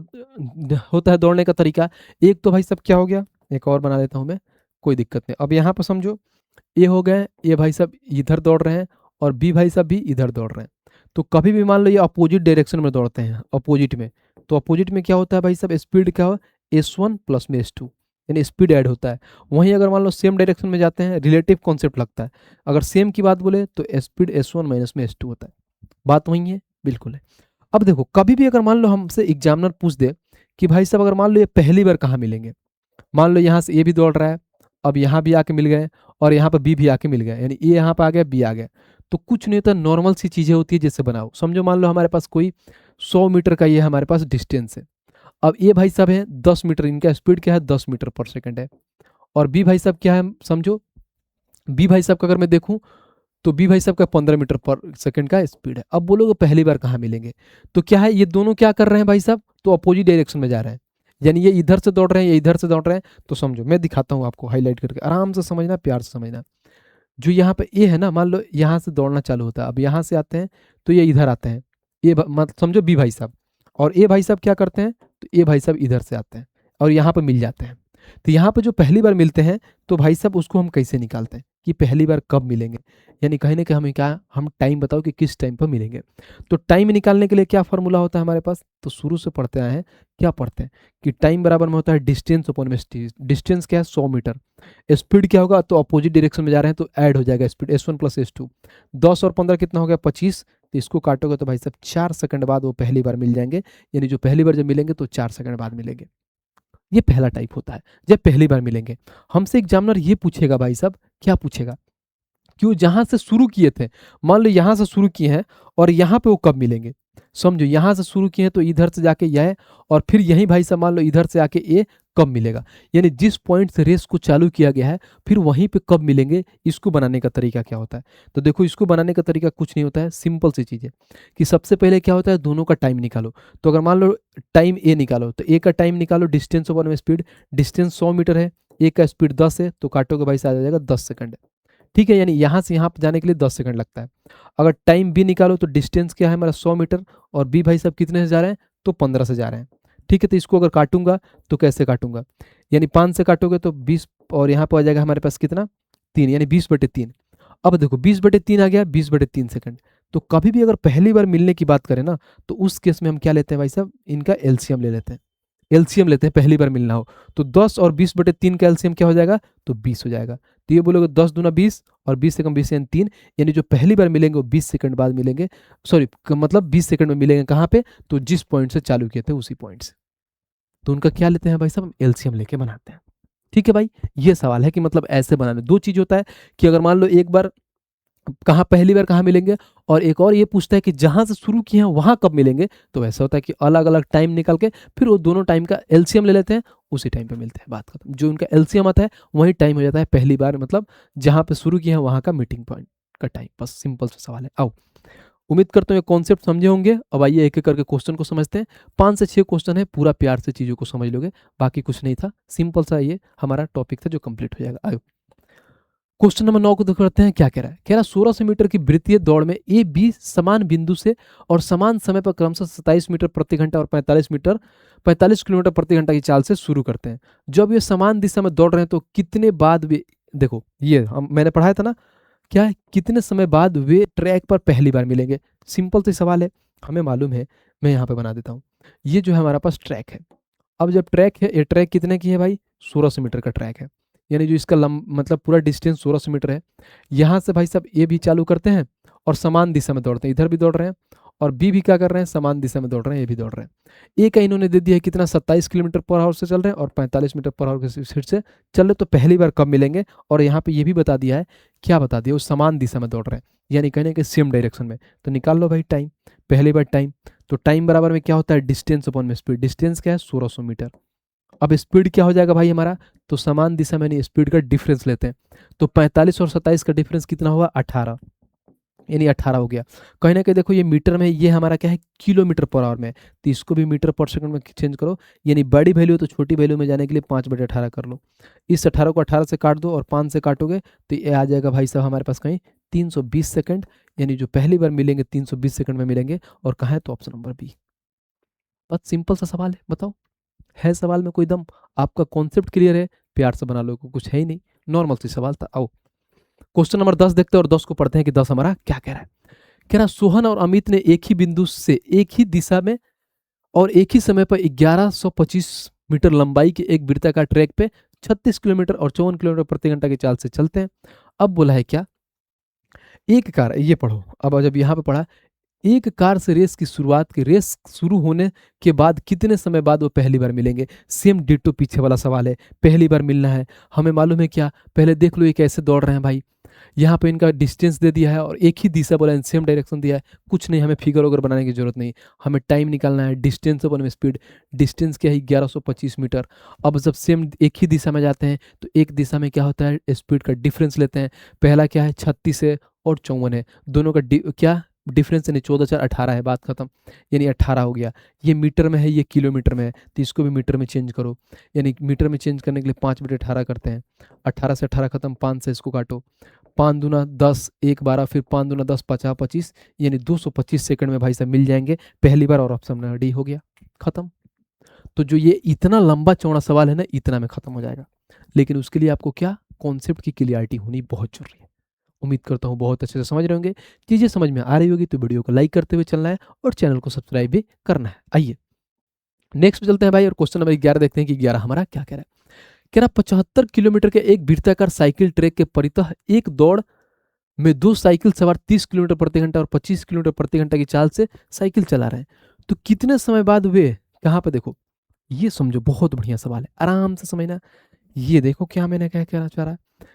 होता है दौड़ने का तरीका। एक तो भाई साहब क्या हो गया, एक और बना देता हूँ मैं, कोई दिक्कत नहीं। अब यहाँ पर समझो ए हो गए, ये भाई साहब इधर दौड़ रहे हैं और बी भाई साहब भी इधर दौड़ रहे हैं। तो कभी भी मान लो ये अपोजिट डायरेक्शन में दौड़ते हैं, अपोजिट में, तो अपोजिट में क्या होता है भाई साहब, स्पीड क्या हो, S1 प्लस में S2, यानी स्पीड ऐड होता है। वहीं अगर मान लो सेम डायरेक्शन में जाते हैं, रिलेटिव कॉन्सेप्ट लगता है। अगर सेम की बात बोले तो स्पीड S1 माइनस में S2 होता है, बात वही है, बिल्कुल है। अब देखो कभी भी अगर मान लो हमसे एग्जामिनर पूछ दे कि भाई साहब अगर मान लो ये पहली बार कहाँ मिलेंगे, मान लो यहाँ से ए भी दौड़ रहा है, अब यहाँ भी आके मिल गए, और यहाँ पर बी भी आके मिल गया, यानी ए यहाँ पर आ गया, बी आ गया, तो कुछ नहीं होता, नॉर्मल सी चीजें होती है जैसे बनाओ। समझो मान लो हमारे पास कोई 100 मीटर का ये हमारे पास डिस्टेंस है। अब ये भाई साहब है 10 मीटर, इनका स्पीड क्या है 10 मीटर पर सेकंड है, और बी भाई साहब क्या है, समझो बी भाई साहब का अगर मैं देखूं तो बी भाई साहब का 15 मीटर पर सेकंड का स्पीड है। अब बोलोगे पहली बार कहाँ मिलेंगे, तो क्या है, ये दोनों क्या कर रहे हैं भाई साहब, तो अपोजिट डायरेक्शन में जा रहे हैं, यानी ये इधर से दौड़ रहे हैं, ये इधर से दौड़ रहे हैं। तो समझो मैं दिखाता हूँ आपको हाईलाइट करके, आराम से समझना, प्यार से समझना। जो यहाँ पे ए है ना, मान लो यहाँ से दौड़ना चालू होता है, अब यहाँ से आते हैं तो ये इधर आते हैं, ये मतलब समझो बी भाई साहब, और ए भाई साहब क्या करते हैं, तो ए भाई साहब इधर से आते हैं और यहाँ पे मिल जाते हैं। तो यहाँ पे जो पहली बार मिलते हैं, तो भाई साहब उसको हम कैसे निकालते हैं कि पहली बार कब मिलेंगे, यानी कहीं ना कहीं हमें क्या, हम टाइम बताओ कि किस टाइम पर मिलेंगे। तो टाइम निकालने के लिए क्या फॉर्मूला होता है हमारे पास, तो शुरू से पढ़ते आए हैं, क्या पढ़ते हैं कि टाइम बराबर में होता है डिस्टेंस अपॉन में स्पीड। डिस्टेंस क्या है 100 मीटर, स्पीड क्या होगा, तो अपोजिट डायरेक्शन में जा रहे हैं तो ऐड हो जाएगा स्पीड S1 प्लस S2, 10 और 15 कितना हो गया 25, तो इसको काटोगे तो भाई साहब 4 सेकंड बाद वो पहली बार मिल जाएंगे, यानी जो पहली बार जब मिलेंगे तो 4 सेकंड बाद मिलेंगे। ये पहला टाइप होता है जब पहली बार मिलेंगे। हमसे एग्जामिनर ये पूछेगा भाई साहब, क्या पूछेगा कि वो जहाँ से शुरू किए थे, मान लो यहाँ से शुरू किए हैं और यहाँ पे वो कब मिलेंगे। समझो यहाँ से शुरू किए हैं तो इधर से जाके यह, और फिर यही भाई साहब मान लो इधर से आके ए कब मिलेगा, यानी जिस पॉइंट से रेस को चालू किया गया है फिर वहीं पे कब मिलेंगे, इसको बनाने का तरीका क्या होता है। तो देखो इसको बनाने का तरीका कुछ नहीं होता है, सिंपल सी चीज़ है कि सबसे पहले क्या होता है, दोनों का टाइम निकालो। तो अगर मान लो टाइम ए निकालो तो ए का टाइम निकालो, डिस्टेंस ओवर में स्पीड, डिस्टेंस 100 मीटर है, ए का स्पीड 10 है, तो काटोगे भाई साहब आ जाएगा 10 सेकंड। ठीक है, यानी यहाँ से यहाँ जाने के लिए 10 सेकंड लगता है। अगर टाइम बी निकालो तो डिस्टेंस क्या है हमारा 100 मीटर, और बी भाई साहब कितने से जा रहे हैं, तो 15 से जा रहे हैं। ठीक है, तो इसको अगर काटूंगा तो कैसे काटूंगा, यानी 5 से काटोगे तो 20, और यहाँ पर आ जाएगा हमारे पास कितना, 3, यानी 20/3। अब देखो 20/3 आ गया, 20/3 सेकंड। तो कभी भी अगर पहली बार मिलने की बात करें ना, तो उस केस में हम क्या लेते हैं भाई साहब, इनका एलसीएम ले लेते हैं। एलसीएम लेते हैं पहली बार मिलना हो तो 10 और 20/3 का एलसीएम क्या हो जाएगा, तो 20 हो जाएगा। तो ये बोलोगे 10 दूना 20 और 20 से कम 20 यानी 3, यानी जो पहली बार मिलेंगे वो 20 सेकंड बाद मिलेंगे, सॉरी मतलब 20 सेकंड में मिलेंगे। कहाँ पे, तो जिस पॉइंट से चालू किए थे उसी पॉइंट से। तो उनका क्या लेते हैं भाई साहब, हम एलसीएम लेके बनाते हैं। ठीक है भाई, ये सवाल है कि मतलब ऐसे बनाने, दो चीज होता है कि अगर मान लो एक बार कहाँ पहली बार कहाँ मिलेंगे, और एक और ये पूछता है कि जहां से शुरू किए हैं वहां कब मिलेंगे। तो ऐसा होता है कि अलग अलग टाइम निकाल के फिर वो दोनों टाइम का एलसीएम ले लेते हैं, उसी टाइम पे मिलते हैं, बात खत्म। जो उनका एलसीएम आता है वही टाइम हो जाता है पहली बार, मतलब जहां पे शुरू किए हैं वहां का मीटिंग पॉइंट का टाइम। बस सिंपल सा सवाल है। आओ, उम्मीद करता हूँ ये कॉन्सेप्ट समझे होंगे। अब आइए एक एक करके क्वेश्चन को समझते हैं। 5 से 6 क्वेश्चन है, पूरा प्यार से चीज़ों को समझ लोगे, बाकी कुछ नहीं था, सिंपल सा ये हमारा टॉपिक था जो कंप्लीट हो जाएगा। आयो, क्वेश्चन नंबर 9 को देखते हैं क्या कह रहा है। कह रहा 1600 मीटर की वृत्तीय दौड़ में ए बी समान बिंदु से और समान समय पर क्रमशः 27 मीटर प्रति घंटा और 45 किलोमीटर प्रति घंटा की चाल से शुरू करते हैं। जब ये समान दिशा में दौड़ रहे हैं तो कितने बाद वे, देखो ये मैंने पढ़ाया था ना, क्या है, कितने समय बाद वे ट्रैक पर पहली बार मिलेंगे। सिंपल सा सवाल है, हमें मालूम है, मैं यहाँ पे बना देता हूँ। ये जो है हमारे पास ट्रैक है। अब जब ट्रैक है, ये ट्रैक कितने की है भाई, 1600 मीटर का ट्रैक है, यानी जो इसका मतलब पूरा डिस्टेंस 1600 मीटर है। यहाँ से भाई साहब ए भी चालू करते हैं और समान दिशा में दौड़ते हैं, इधर भी दौड़ रहे हैं, और बी भी क्या कर रहे हैं, समान दिशा में दौड़ रहे हैं, ये भी दौड़ रहे हैं। ए का इन्होंने दे दिया है कितना, 27 किलोमीटर पर आवर से चल रहे हैं और 45 मीटर पर आवर की स्पीड से चल रहे, तो पहली बार कब मिलेंगे। और यहाँ पे ये भी बता दिया है, क्या बता दिया, वो समान दिशा में दौड़ रहे हैं, यानी कहने के सेम डायरेक्शन में। तो निकाल लो भाई टाइम, पहली बार टाइम, तो टाइम बराबर में क्या होता है, डिस्टेंस अपॉन में स्पीड। डिस्टेंस क्या है, 1600 मीटर। अब स्पीड क्या हो जाएगा भाई हमारा, तो समान दिशा में नहीं, स्पीड का डिफरेंस लेते हैं, तो 45 और 27 का डिफरेंस कितना हुआ, 18, यानी 18 हो गया। कहीं ना कहीं देखो ये मीटर में, ये हमारा क्या है, किलोमीटर पर आवर में, तो इसको भी मीटर पर सेकंड में चेंज करो, यानी बड़ी वैल्यू तो छोटी वैल्यू में जाने के लिए 5/18 कर लो। इस 18 को 18 से काट दो और 5 से काटोगे तो ये आ जाएगा भाई साहब हमारे पास कहीं 320 सेकंड, यानी जो पहली बार मिलेंगे 320 सेकंड में मिलेंगे। और कहाँ है, तो ऑप्शन नंबर बी। बस सिंपल सा सवाल है, बताओ है सवाल में कोई दम, आपका कॉन्सेप्ट क्लियर है, प्यार से बना लो, कुछ है ही नहीं, नॉर्मल सी सवाल था। आओ क्वेश्चन नंबर 10 देखते हैं और 10 को पढ़ते हैं कि 10 हमारा क्या कह रहा है। कह रहा सोहन और अमित ने एक ही बिंदु से एक ही दिशा में और एक ही समय पर 1125 मीटर लंबाई के एक वृत्ताकार ट्रैक पे 36 किलोमीटर और 54 किलोमीटर प्रति घंटा की चाल से चलते हैं। अब बोला है क्या, एक कार, ये पढ़ो, अब जब यहाँ पे पढ़ा, एक कार से रेस की शुरुआत की, रेस शुरू होने के बाद कितने समय बाद वो पहली बार मिलेंगे। सेम डिट्टो पीछे वाला सवाल है, पहली बार मिलना है, हमें मालूम है क्या, पहले देख लो ये कैसे दौड़ रहे हैं भाई। यहाँ पे इनका डिस्टेंस दे दिया है और एक ही दिशा बोला है, सेम डायरेक्शन दिया है, कुछ नहीं, हमें फिगर वगैरह बनाने की जरूरत नहीं, हमें टाइम निकालना है। डिस्टेंस अपन में स्पीड, डिस्टेंस क्या है, 1125 मीटर। अब जब सेम एक ही दिशा में जाते हैं तो एक दिशा में क्या होता है, स्पीड का डिफरेंस लेते हैं। पहला क्या है, 36 है और 54 है, दोनों का क्या डिफरेंस, यानी 14/4 है, बात खत्म, यानी 18 हो गया। ये मीटर में है, ये किलोमीटर में है, तो इसको भी मीटर में चेंज करो, यानी मीटर में चेंज करने के लिए 5/18 करते हैं। 18 से 18 खत्म, 5 से इसको काटो, 5 दूना 10, 1 12, फिर 5 दूना 10, 50 25, यानी 225 सेकंड में भाई साहब मिल जाएंगे पहली बार, और ऑप्शन नंबर डी हो गया, खत्म। तो जो ये इतना लंबा चौड़ा सवाल है ना, इतना में खत्म हो जाएगा, लेकिन उसके लिए आपको क्या, कॉन्सेप्ट की क्लियरिटी होनी बहुत जरूरी है। उम्मीद करता हूँ बहुत अच्छे से समझ रहे होंगे, चीज़ें समझ में आ रही होगी तो वीडियो को लाइक करते हुए चलना है और चैनल को सब्सक्राइब भी करना है। आइए नेक्स्ट पे चलते हैं भाई, और क्वेश्चन नंबर 11 देखते हैं कि 11 हमारा क्या कह रहा है। कह रहा 75 किलोमीटर के एक वृत्ताकार साइकिल ट्रैक के परितः एक दौड़ में दो साइकिल सवार 30 किलोमीटर प्रति घंटा और 25 किलोमीटर प्रति घंटा की चाल से साइकिल चला रहे हैं, तो कितने समय बाद वे, कहाँ पे देखो, ये समझो, बहुत बढ़िया सवाल है, आराम से समझना। ये देखो क्या मैंने क्या कहना चाह रहा है,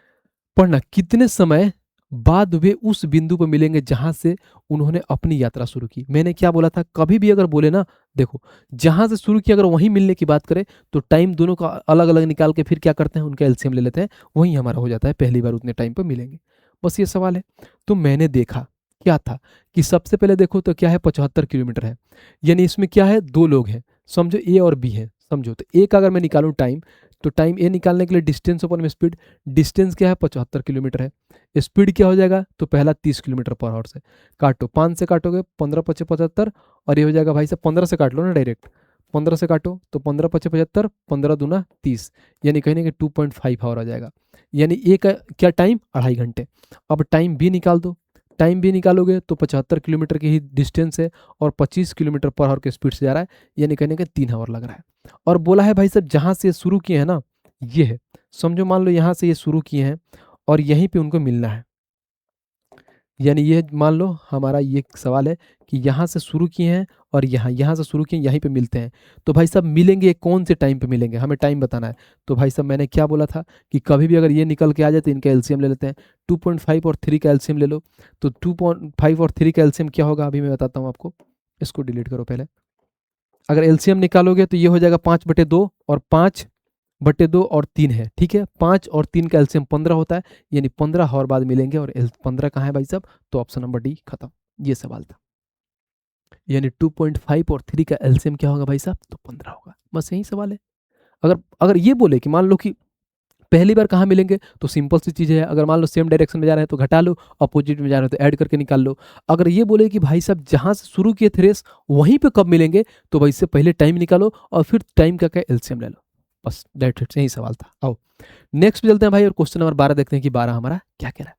पढ़ना, कितने समय बाद वे उस बिंदु पर मिलेंगे जहां से उन्होंने अपनी यात्रा शुरू की। मैंने क्या बोला था, कभी भी अगर बोले ना, देखो जहां से शुरू किया अगर वहीं मिलने की बात करें तो टाइम दोनों का अलग अलग निकाल के फिर क्या करते हैं, उनका एलसीएम ले लेते हैं, वहीं हमारा हो जाता है, पहली बार उतने टाइम पर मिलेंगे। बस ये सवाल है। तो मैंने देखा क्या था कि सबसे पहले देखो तो क्या है, 75 किलोमीटर है, यानी इसमें क्या है, दो लोग हैं, समझो ए और बी है, समझो। तो ए का अगर मैं निकालूं टाइम, तो टाइम ए निकालने के लिए डिस्टेंस अपन में स्पीड, डिस्टेंस क्या है, 75 किलोमीटर है, स्पीड क्या हो जाएगा, तो पहला 30 किलोमीटर पर आवर से काटो, 5 से काटोगे 15 × 5 = 75, और ये हो जाएगा भाई साहब 15 से काट लो ना डायरेक्ट, 15 से काटो तो 15 × 5 = 75, 15 दूना 30, यानी कहीं ना कहीं 2.5 आवर आ जाएगा। यानी ए का क्या टाइम, 2.5 घंटे। अब टाइम बी निकाल दो, टाइम बी निकालोगे तो 75 किलोमीटर की ही डिस्टेंस है और 25 किलोमीटर पर आवर के स्पीड से जा रहा है, यानी कहने का 3 आवर लग रहा है। और बोला है भाई साहब जहाँ से शुरू किए हैं ना, ये है, समझो मान लो यहाँ से ये शुरू किए हैं और यहीं पे उनको मिलना है, यानी ये मान लो हमारा ये सवाल है कि यहाँ से शुरू किए हैं और यहाँ से शुरू किए हैं, यहीं पे मिलते हैं। तो भाई साहब मिलेंगे कौन से टाइम पे मिलेंगे, हमें टाइम बताना है। तो भाई साहब मैंने क्या बोला था कि कभी भी अगर ये निकल के आ जाए तो इनका एलसीएम ले लेते हैं, 2.5 और 3 का एलसीएम ले लो। तो 2.5 और 3 का एलसीएम क्या होगा, अभी मैं बताता हूँ आपको, इसको डिलीट करो पहले। अगर एलसीएम निकालोगे तो ये हो जाएगा 5/2, और 5/2 और 3 है, ठीक है, 5 और 3 का एलसीएम 15 होता है, यानी 15 और बाद मिलेंगे, और 15 कहाँ है भाई साहब, तो ऑप्शन नंबर डी खत्म। ये सवाल था, यानी 2.5 और 3 का एलसीएम क्या होगा भाई साहब, तो 15 होगा। बस यही सवाल है। अगर अगर ये बोले कि मान लो कि पहली बार कहाँ मिलेंगे, तो सिंपल सी चीज़ है, अगर मान लो सेम डायरेक्शन में जा रहे हैं तो घटा लो, अपोजिट में जा रहे हैं तो ऐड करके निकाल लो। अगर ये बोले कि भाई साहब जहाँ से शुरू किए थे रेस वहीं पे कब मिलेंगे, तो भाई इससे पहले टाइम निकालो और फिर टाइम का क्या एलसीएम ले लो। बस दैट इट, यही सवाल था। आओ नेक्स्ट पे चलते हैं भाई, और क्वेश्चन नंबर 12 देखते हैं कि 12 हमारा क्या कह रहा है।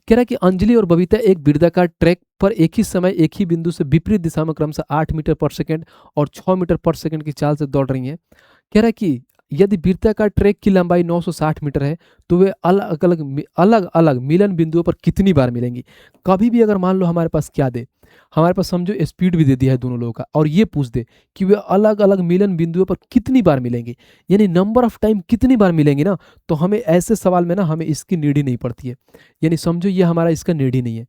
कह रहा है कि अंजलि और बबीता एक वृत्ताकार ट्रैक पर एक ही समय एक ही बिंदु से विपरीत दिशा में क्रमशः 8 मीटर पर सेकंड और 6 मीटर पर सेकंड की चाल से दौड़ रही हैं। कह रहा है कि यदि वृत्ताकार ट्रैक की लंबाई 960 मीटर है तो वे अलग अलग मिलन बिंदुओं पर कितनी बार मिलेंगी। कभी भी अगर मान लो हमारे पास क्या दे, हमारे पास समझो स्पीड भी दे दिया है दोनों लोगों का, और ये पूछ दे कि वे अलग अलग मिलन बिंदुओं पर कितनी बार मिलेंगे, यानी नंबर ऑफ टाइम कितनी बार मिलेंगे ना, तो हमें ऐसे सवाल में ना हमें इसकी नीड ही नहीं पड़ती है। यानी समझो ये हमारा इसका नीड ही नहीं है,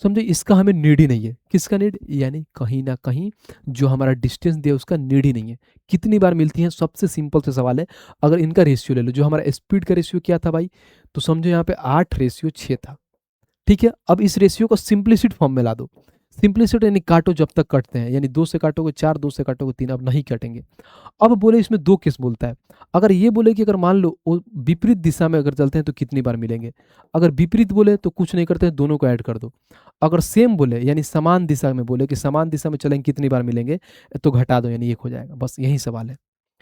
समझो इसका हमें नीड ही नहीं है। किसका नीड, यानी कहीं ना कहीं जो हमारा डिस्टेंस दिया उसका नीड ही नहीं है। कितनी बार मिलती है, सबसे सिंपल से सवाल है। अगर इनका रेशियो ले लो, जो हमारा स्पीड का रेशियो क्या था भाई, तो समझो यहाँ पे 8:6 था, ठीक है। अब इस रेशियो को सिंप्लिसिट फॉर्म में ला दो, सिंप्लिसिट यानी काटो जब तक कटते हैं, यानी 2 से काटोगे 4, 2 से काटोगे 3, अब नहीं कटेंगे। अब बोले इसमें दो केस बोलता है, अगर ये बोले कि अगर मान लो वो विपरीत दिशा में अगर चलते हैं तो कितनी बार मिलेंगे, अगर विपरीत बोले तो कुछ नहीं करते हैं, दोनों को ऐड कर दो। अगर सेम बोले यानी समान दिशा में बोले कि समान दिशा में चलेंगे कितनी बार मिलेंगे, तो घटा दो यानी 1 हो जाएगा। बस यही सवाल है,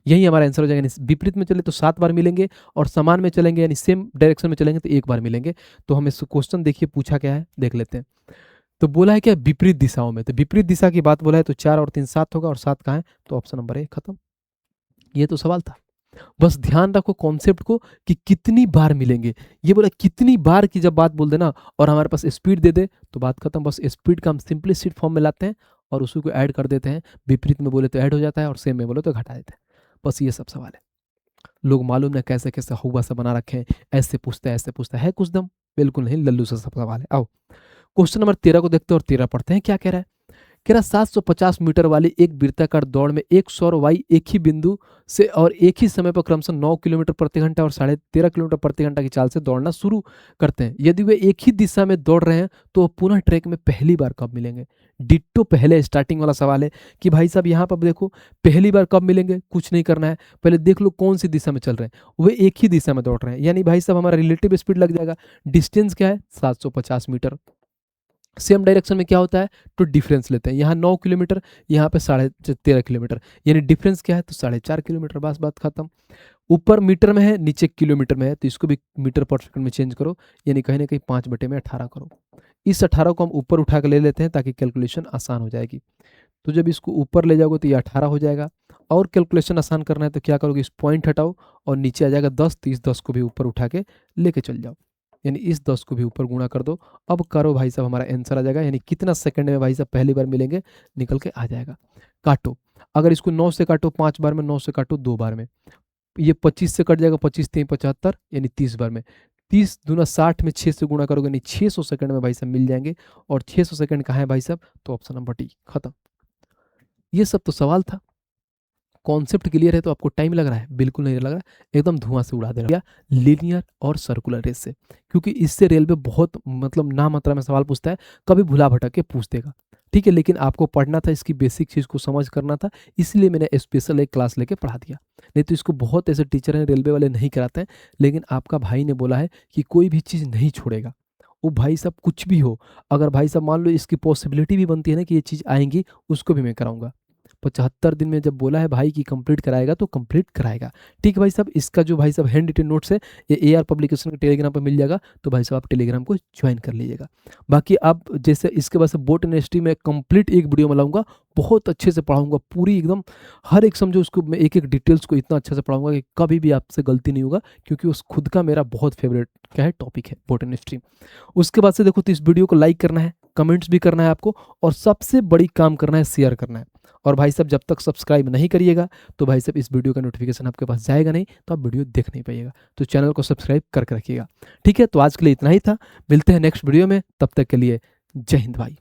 यही हमारा आंसर हो जाएगा। यानी विपरीत में चले तो 7 बार मिलेंगे, और समान में चलेंगे यानी सेम डायरेक्शन में चलेंगे तो 1 बार मिलेंगे। तो हम इस क्वेश्चन देखिए पूछा क्या है, देख लेते हैं। तो बोला है क्या, विपरीत दिशाओं में, तो विपरीत दिशा की बात बोला है तो 4 और 3 7 होगा, और 7 कहाँ है, तो ऑप्शन नंबर ए खत्म। ये तो सवाल था। बस ध्यान रखो कॉन्सेप्ट को कि कितनी बार मिलेंगे, ये बोला कितनी बार की जब बात बोल देना और हमारे पास स्पीड दे दे तो बात खत्म। बस स्पीड का हम सिंपलिसिट फॉर्म में लाते हैं और उसी को ऐड कर देते हैं, विपरीत में बोले तो ऐड हो जाता है और सेम में बोले तो घटा देते हैं। बस ये सब सवाल है। लोग मालूम ना कैसे कैसे हुआ सा बना रखे हैं, ऐसे पूछता है ऐसे पूछता है कुछ दम, बिल्कुल नहीं, लल्लू सा सब सवाल है। आओ क्वेश्चन नंबर 13 को देखते हैं और 13 पढ़ते हैं क्या कह रहा है। कह रहा 750 मीटर वाली एक वृत्ताकार दौड़ में एक सौर वाई एक ही बिंदु से और एक ही समय पर क्रमशः 9 किलोमीटर प्रति घंटा और 13.5 किलोमीटर प्रति घंटा की चाल से दौड़ना शुरू करते हैं। यदि वे एक ही दिशा में दौड़ रहे हैं तो पुनः ट्रैक में पहली बार कब मिलेंगे। डिट्टो पहले स्टार्टिंग वाला सवाल है कि भाई साहब यहाँ पर देखो पहली बार कब मिलेंगे, कुछ नहीं करना है, पहले देख लो कौन सी दिशा में चल रहे हैं। वे एक ही दिशा में दौड़ रहे हैं, यानी भाई साहब हमारा रिलेटिव स्पीड लग जाएगा। डिस्टेंस क्या है, 750 मीटर। सेम डायरेक्शन में क्या होता है, तो डिफरेंस लेते हैं, यहाँ 9 किलोमीटर, यहाँ पे 13.5 किलोमीटर, यानी डिफरेंस क्या है, तो 4.5 किलोमीटर। बस बात खत्म। ऊपर मीटर में है, नीचे किलोमीटर में है, तो इसको भी मीटर पर सेकंड में चेंज करो, यानी कहीं ना कहीं 5/18 करो। इस 18 को हम ऊपर उठा कर ले लेते हैं ताकि कैलकुलेशन आसान हो जाएगी। तो जब इसको ऊपर ले जाओगे तो ये 18 हो जाएगा, और कैलकुलेशन आसान करना है तो क्या करोगे, इस पॉइंट हटाओ और नीचे आ जाएगा 10, तो इस 10 को भी ऊपर उठा के लेके चल जाओ, यानी इस 10 को भी ऊपर गुणा कर दो। अब करो भाई साहब, हमारा आंसर आ जाएगा, यानी कितना सेकंड में भाई साहब पहली बार मिलेंगे, निकल के आ जाएगा। काटो, अगर इसको 9 से काटो 5 बार में, 9 से काटो 2 बार में, ये 25 से कट जाएगा, 25 3 75, यानी 30 बार में। 30 दूना 60 में 6 से गुणा करोगे नहीं 600 सेकंड में भाई साहब मिल जाएंगे। और 600 सेकंड कहाँ है भाई साहब, तो ऑप्शन नंबर डी, खत्म। ये सब तो सवाल था। कॉन्सेप्ट क्लियर है तो आपको टाइम लग रहा है, बिल्कुल नहीं लग रहा है, एकदम धुआं से उड़ा दे रहा है लीनियर और सर्कुलर रेस से, क्योंकि इससे रेलवे बहुत मतलब ना मात्रा में सवाल पूछता है, कभी भुला भटक के पूछ देगा। ठीक है, लेकिन आपको पढ़ना था, इसकी बेसिक चीज़ को समझ करना था, इसलिए मैंने स्पेशल एक क्लास लेके पढ़ा दिया। नहीं तो इसको बहुत ऐसे टीचर हैं रेलवे वाले नहीं कराते हैं, लेकिन आपका भाई ने बोला है कि कोई भी चीज़ नहीं छोड़ेगा। वो भाई साहब कुछ भी हो, अगर भाई साहब मान लो इसकी पॉसिबिलिटी भी बनती है ना कि ये चीज़ आएंगी, उसको भी मैं कराऊंगा। 75 दिन में जब बोला है भाई कि कंप्लीट कराएगा तो कंप्लीट कराएगा। ठीक है भाई साहब, इसका जो भाई साहब हैंड रिटेन नोट्स है ये एआर पब्लिकेशन के टेलीग्राम पर मिल जाएगा, तो भाई साहब आप टेलीग्राम को ज्वाइन कर लीजिएगा। बाकी आप जैसे इसके बाद से बोट एंड हिस्ट्री में कंप्लीट एक वीडियो में लाऊंगा, बहुत अच्छे से पढ़ाऊंगा, पूरी एकदम हर एक समझो उसको, मैं एक एक डिटेल्स को इतना अच्छे से पढ़ाऊंगा कि कभी भी आपसे गलती नहीं होगा, क्योंकि उस खुद का मेरा बहुत फेवरेट क्या है टॉपिक है बोट एंड हिस्ट्री। उसके बाद से देखो, तो इस वीडियो को लाइक करना है, कमेंट्स भी करना है आपको, और सबसे बड़ी काम करना है शेयर करना है। और भाई साहब जब तक सब्सक्राइब नहीं करिएगा तो भाई साहब इस वीडियो का नोटिफिकेशन आपके पास जाएगा नहीं, तो आप वीडियो देख नहीं पाइएगा। तो चैनल को सब्सक्राइब करके रखिएगा। ठीक है, तो आज के लिए इतना ही था, मिलते हैं नेक्स्ट वीडियो में, तब तक के लिए जय हिंद भाई।